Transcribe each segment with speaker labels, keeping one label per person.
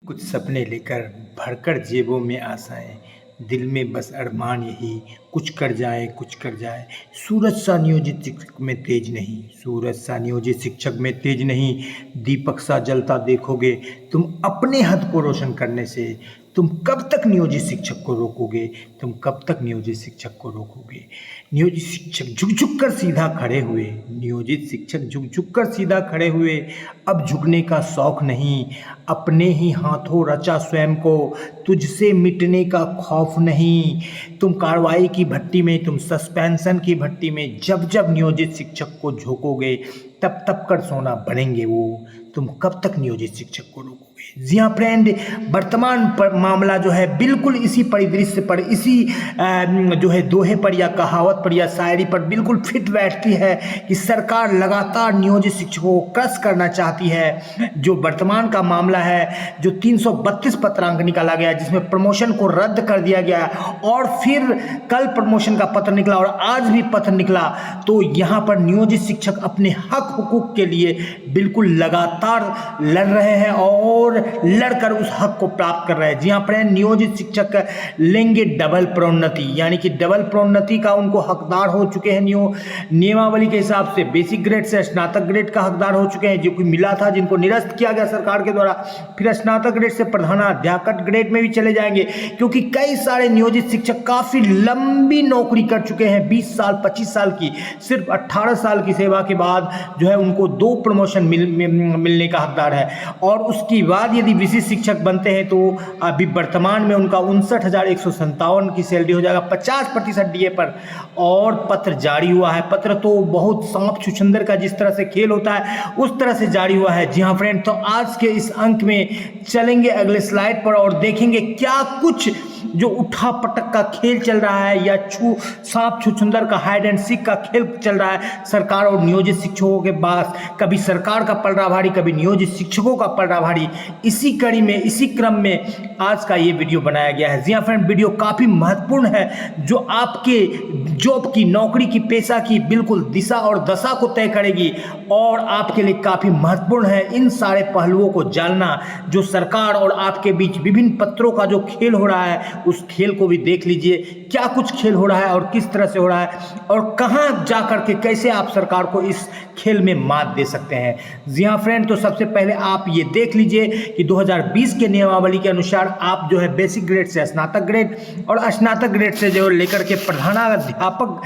Speaker 1: कुछ सपने लेकर भरकर जेबों में आशाएं, दिल में बस अरमान यही, कुछ कर जाए कुछ कर जाए। सूरज सा नियोजित शिक्षक में तेज नहीं, सूरज सा नियोजित शिक्षक में तेज नहीं। दीपक सा जलता देखोगे तुम अपने हद को रोशन करने से। तुम कब तक नियोजित शिक्षक को रोकोगे, तुम कब तक नियोजित शिक्षक को रोकोगे। नियोजित शिक्षक झुक झुक कर सीधा खड़े हुए, नियोजित शिक्षक झुक झुक कर सीधा खड़े हुए। अब झुकने का शौक नहीं, अपने ही हाथों रचा स्वयं को, तुझसे मिटने का खौफ नहीं। तुम कार्रवाई की भट्टी में, तुम सस्पेंशन की भट्टी में जब जब नियोजित शिक्षक को झोंकोगे तब तब कर सोना बनेंगे वो। तुम कब तक नियोजित शिक्षक को रोकोगे। जी हाँ फ्रेंड, वर्तमान मामला जो है बिल्कुल इसी परिदृश्य पर, इसी जो है दोहे पर या कहावत पर या शायरी पर बिल्कुल फिट बैठती है कि सरकार लगातार नियोजित शिक्षकों को क्रश करना चाहती है। जो वर्तमान का मामला है, जो 332 पत्रांक निकाला गया जिसमें प्रमोशन को रद्द कर दिया गया और फिर कल प्रमोशन का पत्र निकला और आज भी पत्र निकला, तो यहाँ पर नियोजित शिक्षक अपने हक हुकूक के लिए बिल्कुल लगातार लड़ रहे हैं और लड़कर उस हक को प्राप्त कर रहे हैं। जी हाँ फ्रेंड, नियोजित शिक्षक लेंगे डबल प्रोन्नति, यानी कि डबल प्रोन्नति का उनको हकदार हो चुके हैं। नियमावली के हिसाब से बेसिक ग्रेड से स्नातक ग्रेड का हकदार हो चुके हैं, जो कि मिला था, जिनको निरस्त किया गया सरकार के द्वारा। फिर स्नातक ग्रेड से प्रधानाध्यापक ग्रेड में भी चले जाएंगे, क्योंकि कई सारे नियोजित शिक्षक काफी लंबी नौकरी कर चुके हैं, 20 साल 25 साल की। सिर्फ 18 साल की सेवा के बाद जो है उनको 2 प्रमोशन मिलने का हकदार है। और उसके बाद यदि विशिष्ट शिक्षक बनते हैं तो अभी वर्तमान में उनका 59,157 की सैलरी हो जाएगा 50% डीए पर। और पत्र जारी हुआ है, पत्र तो बहुत सांप छुछंदर का जिस तरह से खेल होता है उस तरह से जारी हुआ है। जी हाँ फ्रेंड, तो आज के इस अंक में चलेंगे अगले स्लाइड पर और देखेंगे क्या कुछ जो उठा पटक का खेल चल रहा है या सांप छुछुंदर का हाइड एंड सीक का खेल चल रहा है सरकार और नियोजित शिक्षकों के पास। कभी सरकार का पलड़ा भारी, कभी नियोजित शिक्षकों का पलड़ा भारी। इसी कड़ी में, इसी क्रम में आज का ये वीडियो बनाया गया है। जी हाँ फ्रेंड, वीडियो काफी महत्वपूर्ण है, जो आपके जॉब की, नौकरी की, पेशा की बिल्कुल दिशा और दशा को तय करेगी और आपके लिए काफी महत्वपूर्ण है इन सारे पहलुओं को जानना। जो सरकार और आपके बीच विभिन्न पत्रों का जो खेल हो रहा है, उस खेल को भी देख लीजिए, क्या कुछ खेल हो रहा है और किस तरह से हो रहा है और कहां जाकर के कैसे आप सरकार को इस खेल में मात दे सकते हैं। जी हाँ फ्रेंड, तो सबसे पहले आप ये देख लीजिए कि 2020 के नियमावली के अनुसार आप जो है बेसिक ग्रेड से स्नातक ग्रेड और स्नातक ग्रेड से जो लेकर के प्रधानाध्यापक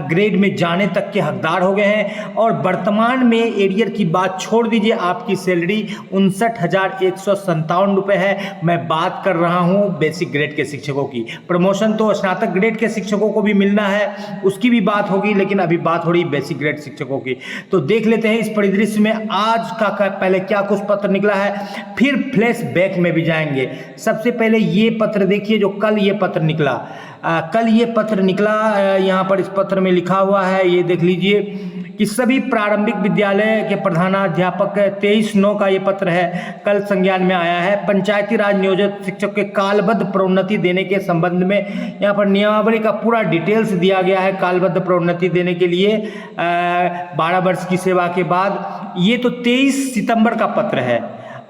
Speaker 1: ग्रेड में जाने तक के हकदार हो गए हैं। और वर्तमान में एरियर की बात छोड़ दीजिए, आपकी सैलरी 59,157 रुपये है। मैं बात कर रहा हूँ बेसिक ग्रेड के शिक्षकों की। प्रमोशन तो स्नातक ग्रेड के शिक्षकों को भी मिलना है, उसकी भी बात होगी, लेकिन अभी बात हो रही बेसिक ग्रेड शिक्षकों की। तो देख लेते हैं इस परिदृश्य में आज का पहले क्या कुछ पत्र निकला है, फिर फ्लैशबैक में भी जाएंगे। सबसे पहले ये पत्र देखिए जो कल ये पत्र निकला। कल ये पत्र निकला, यहाँ पर इस पत्र में लिखा हुआ है, ये देख लीजिए कि सभी प्रारंभिक विद्यालय के प्रधानाध्यापक 23/9 का ये पत्र है, कल संज्ञान में आया है। पंचायती राज नियोजित शिक्षक के कालबद्ध प्रोन्नति देने के संबंध में यहाँ पर नियमावली का पूरा डिटेल्स दिया गया है। कालबद्ध प्रोन्नति देने के लिए 12 वर्ष की सेवा के बाद, ये तो 23 सितंबर का पत्र है।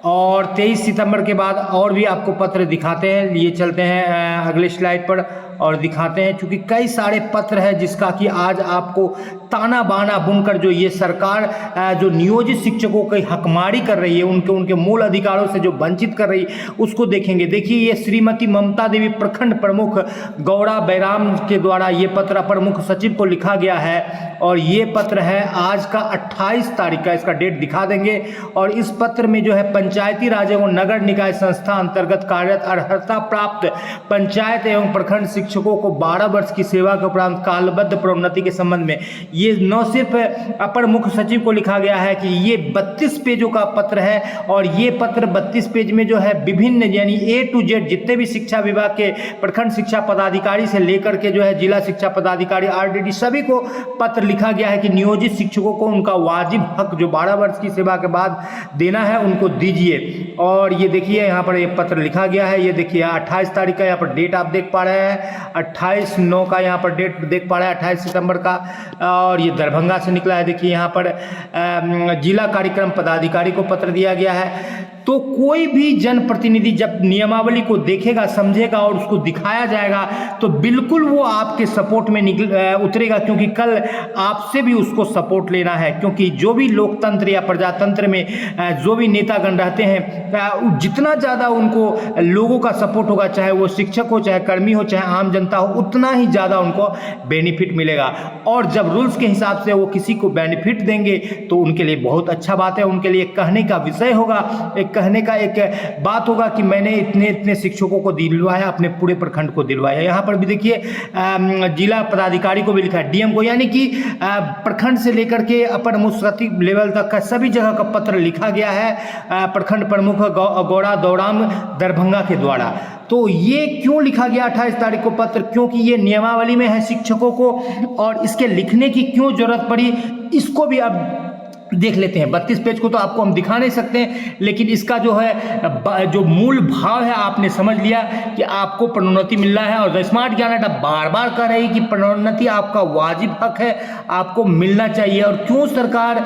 Speaker 1: और 23 सितंबर के बाद और भी आपको पत्र दिखाते हैं, लिए चलते हैं अगले स्लाइड पर और दिखाते हैं, क्योंकि कई सारे पत्र हैं जिसका कि आज आपको ताना बाना बुनकर जो ये सरकार जो नियोजित शिक्षकों की हकमारी कर रही है, उनके मूल अधिकारों से जो वंचित कर रही है, उसको देखेंगे। देखिए ये श्रीमती ममता देवी प्रखंड प्रमुख गौड़ा बैराम के द्वारा ये पत्र अपर मुख्य सचिव को लिखा गया है और ये पत्र है आज का 28 तारीख का, इसका डेट दिखा देंगे। और इस पत्र में जो है पंचायती राज एवं नगर निकाय संस्था अंतर्गत कार्यरत अर्हता प्राप्त पंचायत एवं प्रखंड शिक्षकों को 12 वर्ष की सेवा के उपरांत कालबद्ध प्रोन्नति के संबंध में, ये न सिर्फ अपर मुख्य सचिव को लिखा गया है कि ये 32 पेजों का पत्र है और ये पत्र 32 पेज में जो है विभिन्न यानी A to Z जितने भी शिक्षा विभाग के प्रखंड शिक्षा पदाधिकारी से लेकर के जो है जिला शिक्षा पदाधिकारी RDD सभी को पत्र लिखा गया है कि नियोजित शिक्षकों को उनका वाजिब हक जो 12 वर्ष की सेवा के बाद देना है उनको दीजिए। और ये देखिए यहाँ पर ये पत्र लिखा गया है, ये देखिए 28 तारीख का यहाँ पर डेट आप देख पा रहे हैं, 28/9 का यहाँ पर डेट देख पा रहे हैं, 28 सितंबर का। और ये दरभंगा से निकला है। देखिए यहाँ पर जिला कार्यक्रम पदाधिकारी को पत्र दिया गया है। तो कोई भी जनप्रतिनिधि जब नियमावली को देखेगा, समझेगा और उसको दिखाया जाएगा तो बिल्कुल वो आपके सपोर्ट में उतरेगा, क्योंकि कल आपसे भी उसको सपोर्ट लेना है। क्योंकि जो भी लोकतंत्र या प्रजातंत्र में जो भी नेतागण रहते हैं, जितना ज़्यादा उनको लोगों का सपोर्ट होगा, चाहे वो शिक्षक हो, चाहे कर्मी हो, चाहे आम जनता हो, उतना ही ज़्यादा उनको बेनिफिट मिलेगा। और जब रूल्स के हिसाब से वो किसी को बेनिफिट देंगे तो उनके लिए बहुत अच्छा बात है, उनके लिए कहने का विषय होगा, एक कहने का एक बात होगा कि मैंने इतने इतने शिक्षकों को दिलवाया, अपने पूरे प्रखंड को दिलवाया। यहाँ पर भी देखिए जिला पदाधिकारी को भी लिखा है, डीएम को, यानी कि प्रखंड से लेकर के अपर मुख्य लेवल तक का सभी जगह का पत्र लिखा गया है प्रखंड प्रमुख गौड़ा दौराम दरभंगा के द्वारा। तो ये क्यों लिखा गया 28 तारीख को पत्र? क्योंकि ये नियमावली में है शिक्षकों को, और इसके लिखने की क्यों जरूरत पड़ी इसको भी अब देख लेते हैं। 32 पेज को तो आपको हम दिखा नहीं सकते, लेकिन इसका जो है जो मूल भाव है आपने समझ लिया कि आपको प्रोन्नति मिल रहा है। और द स्मार्ट ज्ञान अड्डा बार बार कह रही है कि प्रोन्नति आपका वाजिब हक है, आपको मिलना चाहिए। और क्यों सरकार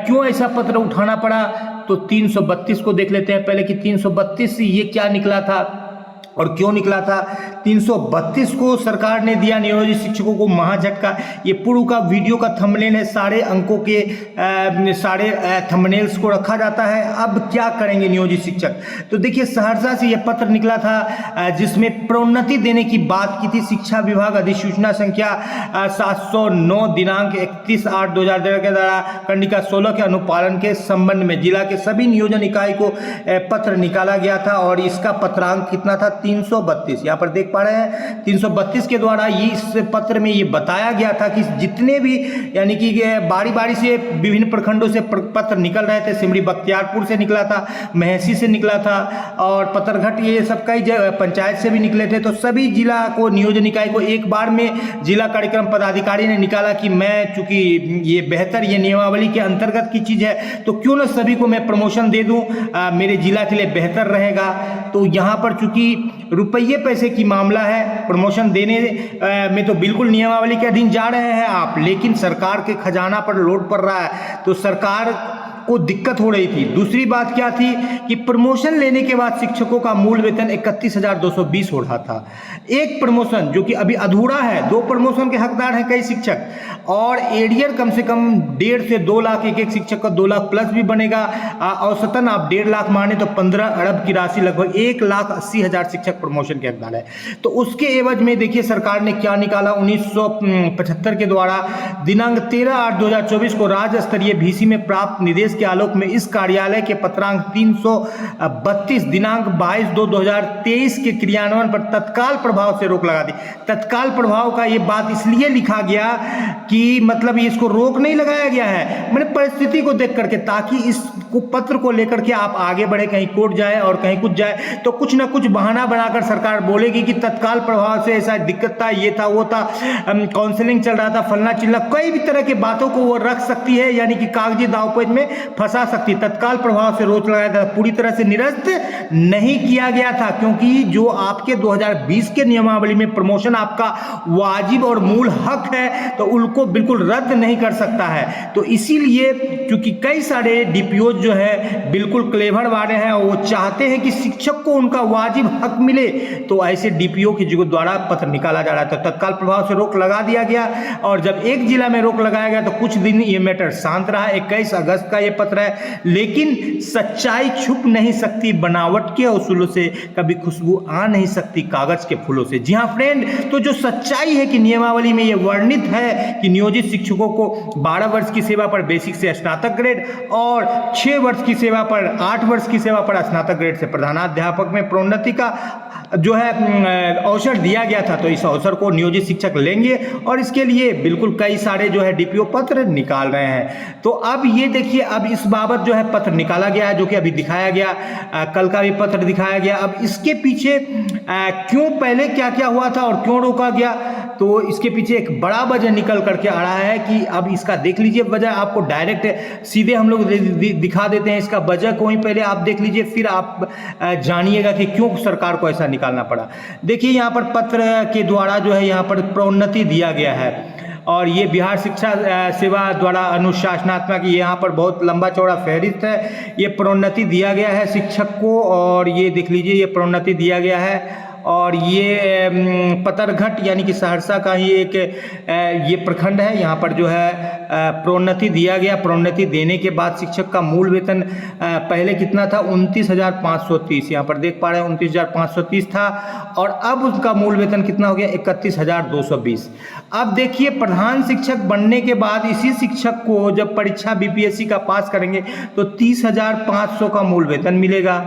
Speaker 1: क्यों ऐसा पत्र उठाना पड़ा, तो 332 को देख लेते हैं पहले कि 332 ये क्या निकला था और क्यों निकला था। 332 को सरकार ने दिया नियोजित शिक्षकों को महाझटका। ये पूर्व का वीडियो का थंबनेल है, सारे अंकों के सारे थंबनेल्स को रखा जाता है। अब क्या करेंगे नियोजित शिक्षक? तो देखिए सहरसा से ये पत्र निकला था जिसमें प्रोन्नति देने की बात की थी। शिक्षा विभाग अधिसूचना संख्या 709 दिनांक 31/8/2013 के द्वारा कंडिका 16 के अनुपालन के संबंध में जिला के सभी नियोजन इकाई को पत्र निकाला गया था। और इसका पत्रांक कितना था? 332। यहाँ पर देख पा रहे हैं 332 के द्वारा इस पत्र में ये बताया गया था कि जितने भी यानी कि बारी बारी से विभिन्न प्रखंडों से पत्र निकल रहे थे। सिमरी बख्तियारपुर से निकला था, महसी से निकला था और पत्थरघट, ये सब कई पंचायत से भी निकले थे। तो सभी जिला को नियोजन इकाई को एक बार में जिला कार्यक्रम पदाधिकारी ने निकाला कि मैं चूंकि ये बेहतर ये नियमावली के अंतर्गत की चीज़ है तो क्यों ना सभी को मैं प्रमोशन दे दूँ, मेरे जिला के लिए बेहतर रहेगा। तो यहाँ पर चूंकि रुपये पैसे की मामला है, प्रमोशन देने में तो बिल्कुल नियमावली के अधीन जा रहे हैं आप, लेकिन सरकार के खजाना पर लोड पड़ रहा है तो सरकार को दिक्कत हो रही थी। दूसरी बात क्या थी कि प्रमोशन लेने के बाद शिक्षकों का मूल वेतन 31,220 हो रहा था। एक प्रमोशन जो कि अभी अधूरा है, 2 प्रमोशन के हकदार हैं कई शिक्षक, और एरियर कम से कम 1.5 से 2 लाख, एक शिक्षक का 2 लाख प्लस भी बनेगा। औसतन आप 1.5 लाख माने तो 15 अरब की राशि, लगभग 1,80,000 शिक्षक प्रमोशन के हकदार है। तो उसके एवज में देखिए सरकार ने क्या निकाला। 1975 के द्वारा दिनांक 13/8/2024 को राज्य स्तरीय VC में प्राप्त निर्देश के आलोक में इस कार्यालय के पत्रांक 332 दिनांक 22/2/2023 के क्रियान्वयन पर तत्काल प्रभाव से रोक लगा दी। तत्काल प्रभाव का ये बात इसलिए लिखा गया कि मतलब इसको रोक नहीं लगाया गया है, मैंने परिस्थिति को देख करके, ताकि इस पत्र को लेकर के आप आगे बढ़े, कहीं कोर्ट जाए और कहीं कुछ जाए तो कुछ ना कुछ बहाना बनाकर सरकार बोलेगी कि तत्काल प्रभाव से ऐसा दिक्कत था, ये था, वो था, काउंसलिंग चल रहा था, फलना चिल्ला, कई भी तरह की बातों को वो रख सकती है, यानी कि कागजी दावपेच में फंसा सकती। तत्काल प्रभाव से रोक लगाया था, पूरी तरह से निरस्त नहीं किया गया था, क्योंकि जो आपके 2020 के नियमावली में प्रमोशन आपका वाजिब और मूल हक है तो उनको बिल्कुल रद्द नहीं कर सकता है। तो इसीलिए क्योंकि कई सारे डीपीओ जो है बिल्कुल क्लेवर वाले हैं, वो चाहते हैं कि शिक्षक को उनका वाजिब हक मिले, तो ऐसे डीपीओ के द्वारा पत्र निकाला जा रहा था। तो तत्काल प्रभाव से रोक लगा दिया गया, और जब एक जिला में रोक लगाया गया तो कुछ दिन ये मैटर शांत रहा। 21 अगस्त का ये पत्र है, लेकिन सच्चाई छुप नहीं सकती, बनावट के उसूलों से कभी खुशबू आ नहीं सकती कागज के फूलों से। जी हाँ फ्रेंड, तो जो सच्चाई है कि नियमावली में ये वर्णित है कि नियोजित शिक्षकों को 12 वर्ष की सेवा पर बेसिक से स्नातक ग्रेड और 6 वर्ष की सेवा पर 8 वर्ष की सेवा पर स्नातक ग्रेड से प्रधानाध्यापक में प्रोन्नति का जो है अवसर दिया गया था। तो इस अवसर को नियोजित शिक्षक लेंगे और इसके लिए बिल्कुल कई सारे जो है डीपीओ पत्र निकाल रहे हैं। तो अब ये देखिए, अब इस बाबत जो है पत्र निकाला गया है, जो कि अभी दिखाया गया, कल का भी पत्र दिखाया गया। अब इसके पीछे क्यों, पहले क्या क्या हुआ था और क्यों रोका गया, तो इसके पीछे एक बड़ा वजह निकल करके आ रहा है कि अब इसका देख लीजिए वजह, आपको डायरेक्ट सीधे हम लोग दिखा देते हैं इसका वजह को, ही पहले आप देख लीजिए, फिर आप जानिएगा कि क्यों सरकार को ऐसा निकालना पड़ा। देखिए यहाँ पर पत्र के द्वारा जो है यहाँ पर प्रोन्नति दिया गया है, और ये बिहार शिक्षा सेवा द्वारा अनुशासनात्मक, ये यहाँ पर बहुत लंबा चौड़ा फहरिस्त है। ये प्रोन्नति दिया गया है शिक्षक को, और ये देख लीजिए ये प्रोन्नति दिया गया है। और ये पतरघट यानी कि सहरसा का ही एक ये प्रखंड है। यहाँ पर जो है प्रोन्नति दिया गया। प्रोन्नति देने के बाद शिक्षक का मूल वेतन पहले कितना था, 29,530, यहाँ पर देख पा रहे हैं 29,530 था, और अब उसका मूल वेतन कितना हो गया, 31,220। अब देखिए प्रधान शिक्षक बनने के बाद इसी शिक्षक को जब परीक्षा बीपीएससी का पास करेंगे तो 30,500 का मूल वेतन मिलेगा,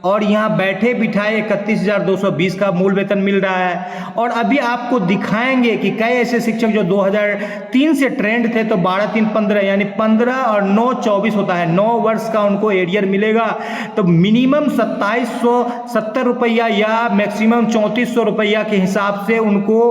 Speaker 1: और यहाँ बैठे बिठाए 31,220 का मूल वेतन मिल रहा है। और अभी आपको दिखाएंगे कि कई ऐसे शिक्षक जो 2003 से ट्रेंड थे, तो 12-3-15 यानी 15 और 9 24 होता है, 9 वर्ष का उनको एरियर मिलेगा। तो मिनिमम 2,770 रुपया या मैक्सिमम 3,400 रुपया के हिसाब से उनको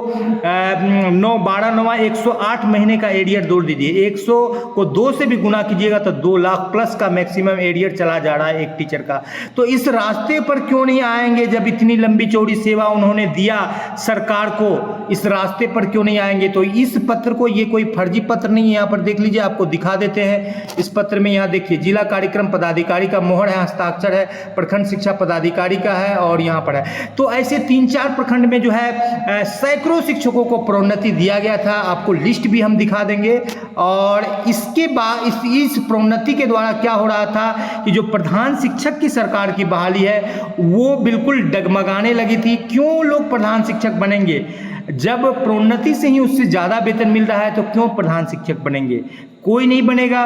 Speaker 1: 9-12-9 108 महीने का एरियर जोड़ दीजिए। 100 को 2 से भी गुना कीजिएगा तो 2 लाख प्लस का मैक्सिमम एरियर चला जा रहा है एक टीचर का। तो इस रास्ते पर क्यों नहीं आएंगे, जब इतनी लंबी चौड़ी सेवा उन्होंने दिया सरकार को, इस रास्ते पर क्यों नहीं आएंगे। तो इस पत्र को, ये कोई फर्जी पत्र नहीं है, यहाँ पर देख लीजिए, आपको दिखा देते हैं। इस पत्र में यहाँ देखिए जिला कार्यक्रम पदाधिकारी का मोहर है, हस्ताक्षर है, प्रखंड शिक्षा पदाधिकारी का है, और यहाँ पर है। तो ऐसे 3-4 प्रखंड में जो है सैकड़ों शिक्षकों को प्रोन्नति दिया गया था। आपको लिस्ट भी हम दिखा देंगे। और इसके बाद इस प्रोन्नति के द्वारा क्या हो रहा था कि जो प्रधान शिक्षक की सरकार की बहाली है वो बिल्कुल डगमगाने लगी थी। क्यों लोग प्रधान शिक्षक बनेंगे, जब प्रोन्नति से ही उससे ज़्यादा वेतन मिल रहा है, तो क्यों प्रधान शिक्षक बनेंगे, कोई नहीं बनेगा।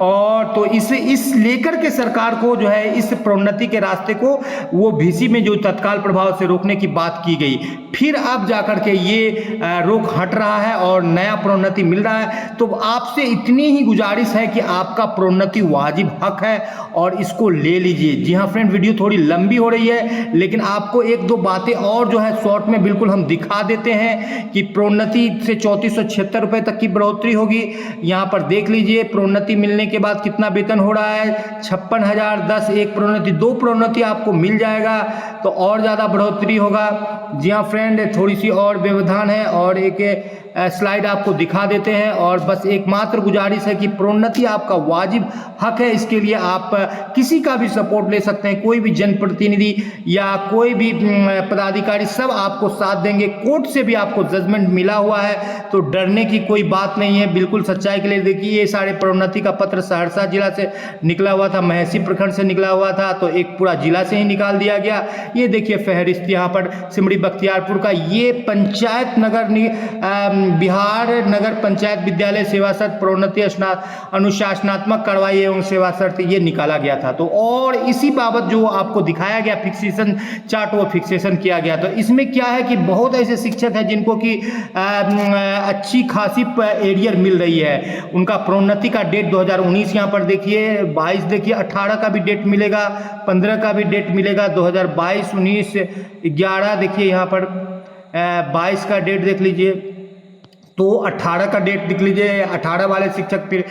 Speaker 1: और तो इस लेकर के सरकार को जो है इस प्रोन्नति के रास्ते को वो VC में जो तत्काल प्रभाव से रोकने की बात की गई, फिर अब जाकर के ये रोक हट रहा है और नया प्रोन्नति मिल रहा है। तो आपसे इतनी ही गुजारिश है कि आपका प्रोन्नति वाजिब हक है और इसको ले लीजिए। जी हाँ फ्रेंड, वीडियो थोड़ी लंबी हो रही है, लेकिन आपको 1-2 बातें और जो है शॉर्ट में बिल्कुल हम दिखा देते हैं कि प्रोन्नति से 3,476 रुपये तक की बढ़ोतरी होगी। यहाँ पर देख लीजिए प्रोन्नति मिलने के बाद कितना वेतन हो रहा है, 56,010। एक प्रोन्नति, 2 प्रोन्नति आपको मिल जाएगा तो और ज़्यादा बढ़ोतरी होगा। जी हाँ फ्रेंड, थोड़ी सी और व्यवधान है और एक स्लाइड आपको दिखा देते हैं। और बस एकमात्र गुजारिश है कि प्रोन्नति आपका वाजिब हक है, इसके लिए आप किसी का भी सपोर्ट ले सकते हैं, कोई भी जनप्रतिनिधि या कोई भी पदाधिकारी, सब आपको साथ देंगे। कोर्ट से भी आपको जजमेंट मिला हुआ है, तो डरने की कोई बात नहीं है। बिल्कुल सच्चाई के लिए देखिए, ये सारे प्रोन्नति का पत्र सहरसा जिला से निकला हुआ था, महसी प्रखंड से निकला हुआ था, तो एक पूरा जिला से ही निकाल दिया गया। ये देखिए फहरिस्त यहाँ पर सिमरी बख्तियारपुर का, ये पंचायत नगर बिहार नगर पंचायत विद्यालय सेवा शर्त प्रोन्नति अनुशासनात्मक कार्रवाई एवं सेवा शर्त, ये निकाला गया था। तो और इसी बाबत जो आपको दिखाया गया फिक्सेशन चार्ट, वो फिक्सेशन किया गया। तो इसमें क्या है कि बहुत ऐसे शिक्षक हैं जिनको कि अच्छी खासी एरियर मिल रही है। उनका प्रोन्नति का डेट 2019 यहाँ पर देखिए, 22 देखिए, 18 का भी डेट मिलेगा, 15 का भी डेट मिलेगा, 2022, 19, 11 देखिए यहाँ पर 22 का डेट देख लीजिए, तो 18 का डेट देख लीजिए। 18 वाले शिक्षक फिर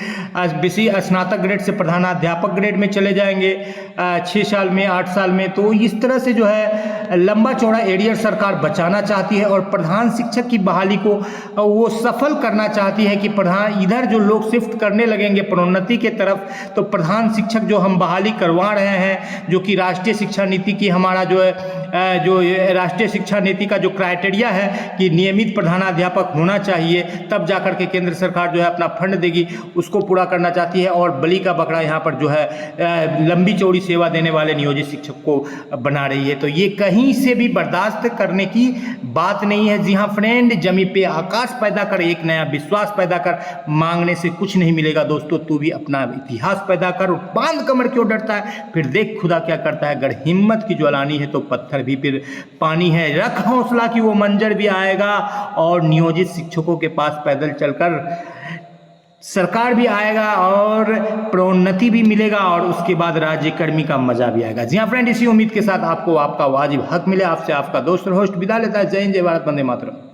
Speaker 1: BC स्नातक ग्रेड से प्रधानाध्यापक ग्रेड में चले जाएंगे 6 साल में, 8 साल में। तो इस तरह से जो है लंबा चौड़ा एरियर सरकार बचाना चाहती है और प्रधान शिक्षक की बहाली को वो सफल करना चाहती है कि प्रधान इधर जो लोग शिफ्ट करने लगेंगे प्रोन्नति के तरफ, तो प्रधान शिक्षक जो हम बहाली करवा रहे हैं, जो कि राष्ट्रीय शिक्षा नीति की हमारा जो है जो राष्ट्रीय शिक्षा नीति का जो क्राइटेरिया है कि नियमित प्रधानाध्यापक होना चाहिए, तब जाकर के केंद्र सरकार जो है अपना फंड देगी, उसको पूरा करना चाहती है। और बलि का बकरा यहाँ पर जो है लंबी चौड़ी सेवा देने वाले नियोजित शिक्षक को बना रही है। तो ये कहीं से भी बर्दाश्त करने की बात नहीं है। जी हाँ फ्रेंड, जमी पे आकाश पैदा कर, एक नया विश्वास पैदा कर, मांगने से कुछ नहीं मिलेगा दोस्तों, तू भी अपना इतिहास पैदा कर। बांध कमर क्यों डरता है, फिर देख खुदा क्या करता है। अगर हिम्मत की ज्वालानी है तो पत्थर भी फिर पानी है। रख हौसला की वो मंजर भी आएगा और नियोजित शिक्षकों के पास पैदल चलकर सरकार भी आएगा और प्रोन्नति भी मिलेगा और उसके बाद राज्य कर्मी का मजा भी आएगा। जी हाँ फ्रेंड, इसी उम्मीद के साथ आपको आपका वाजिब हक मिले। आपसे आपका दोस्त और होस्ट विदा लेता है। जय हिंद, जय भारत, वंदे मातरम।